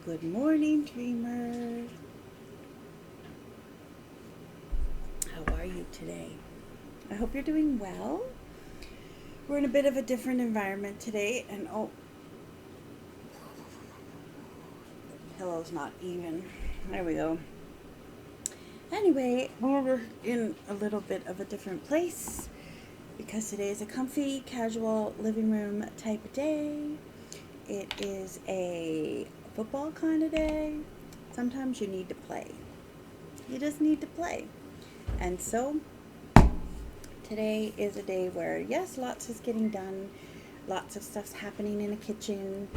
Good morning, dreamers. How are you today? I hope you're doing well. We're in a bit of a different environment today, and the pillow's not even. There we go. Anyway, we're in a little bit of a different place because today is a comfy, casual living room type of day. It is a football kind of day. Sometimes you need to play. You just need to play. And so today is a day where, yes, lots is getting done, lots of stuff's happening in the kitchen,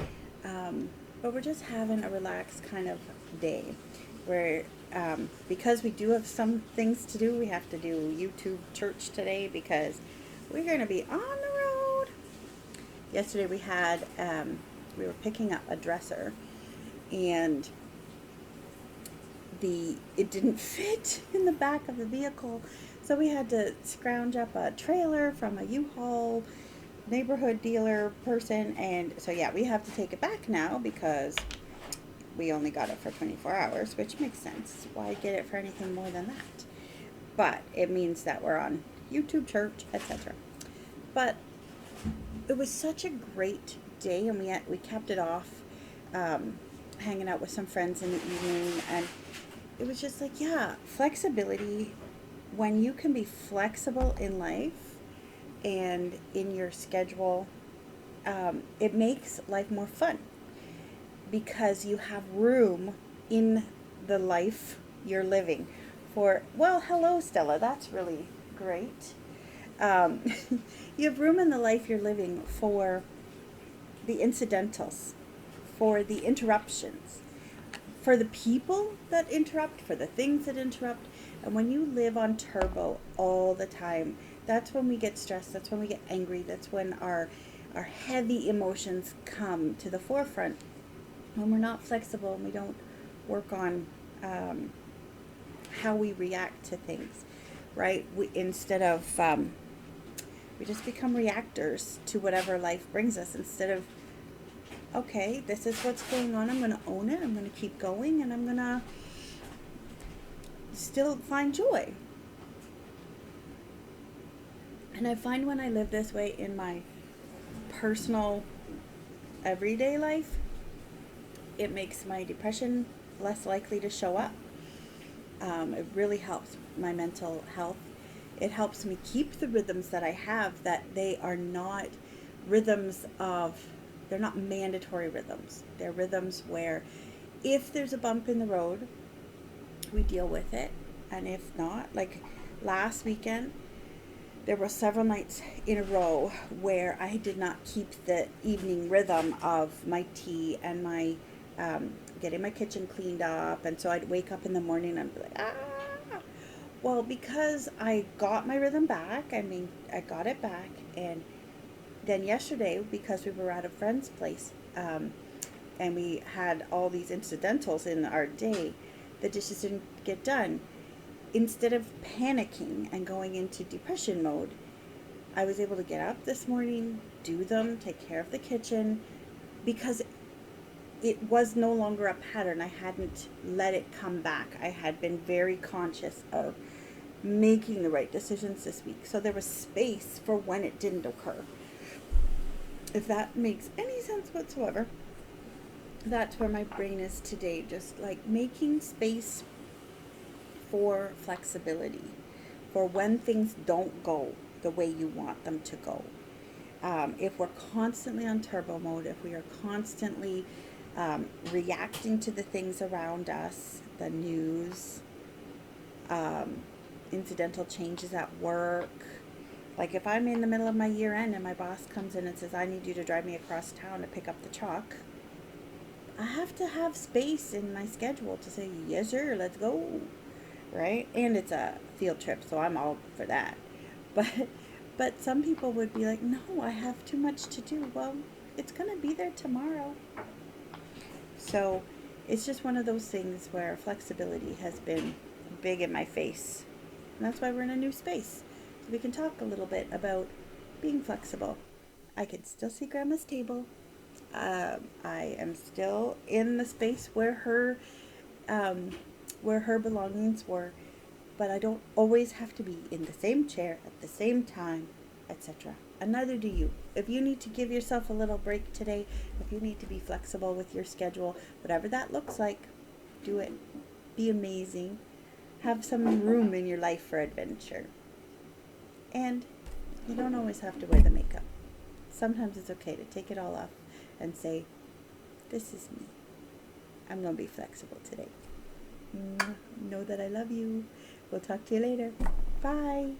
but we're just having a relaxed kind of day where, because we do have some things to do, we have to do YouTube church today because we're going to be on the road. Yesterday we were picking up a dresser, and it didn't fit in the back of the vehicle, so we had to scrounge up a trailer from a U-Haul neighborhood dealer person, and so yeah, we have to take it back now because we only got it for 24 hours, which makes sense. Why get it for anything more than that? But it means that we're on YouTube church, etc. But it was such a great day, and we capped it off hanging out with some friends in the evening, and it was just like, yeah, flexibility. When you can be flexible in life and in your schedule, it makes life more fun because you have room in the life you're living for. Well, hello, Stella. That's really great. Um, you have room in the life you're living for the incidentals, for the interruptions, for the people that interrupt, for the things that interrupt. And when you live on turbo all the time, that's when we get stressed, that's when we get angry, that's when our heavy emotions come to the forefront. When we're not flexible and we don't work on how we react to things, right? We just become reactors to whatever life brings us instead of, okay, this is what's going on. I'm going to own it. I'm going to keep going, and I'm going to still find joy. And I find when I live this way in my personal everyday life, it makes my depression less likely to show up. It really helps my mental health. It helps me keep the rhythms that I have, that they are not rhythms of, they're not mandatory rhythms. They're rhythms where if there's a bump in the road, we deal with it. And if not, like last weekend, there were several nights in a row where I did not keep the evening rhythm of my tea and my getting my kitchen cleaned up. And so I'd wake up in the morning and I'd be like, ah. Well, because I got my rhythm back, I got it back. And then yesterday, because we were at a friend's place, and we had all these incidentals in our day, the dishes didn't get done. Instead of panicking and going into depression mode, I was able to get up this morning, do them, take care of the kitchen, because it was no longer a pattern. I hadn't let it come back. I had been very conscious of making the right decisions this week. So there was space for when it didn't occur. If that makes any sense whatsoever, that's where my brain is today. Just like making space for flexibility, for when things don't go the way you want them to go. If we're constantly on turbo mode, if we are constantly reacting to the things around us, the news, um, incidental changes at work. Like if I'm in the middle of my year end and my boss comes in and says, I need you to drive me across town to pick up the truck, I have to have space in my schedule to say, yes, sir, let's go. Right? And it's a field trip, so I'm all for that. But some people would be like, no, I have too much to do. Well, it's going to be there tomorrow. So it's just one of those things where flexibility has been big in my face. And that's why we're in a new space. So we can talk a little bit about being flexible. I can still see Grandma's table. I am still in the space where her belongings were, but I don't always have to be in the same chair at the same time, etc. And neither do you. If you need to give yourself a little break today, if you need to be flexible with your schedule, whatever that looks like, do it. Be amazing. Have some room in your life for adventure. And you don't always have to wear the makeup. Sometimes it's okay to take it all off and say, this is me. I'm going to be flexible today. Know that I love you. We'll talk to you later. Bye.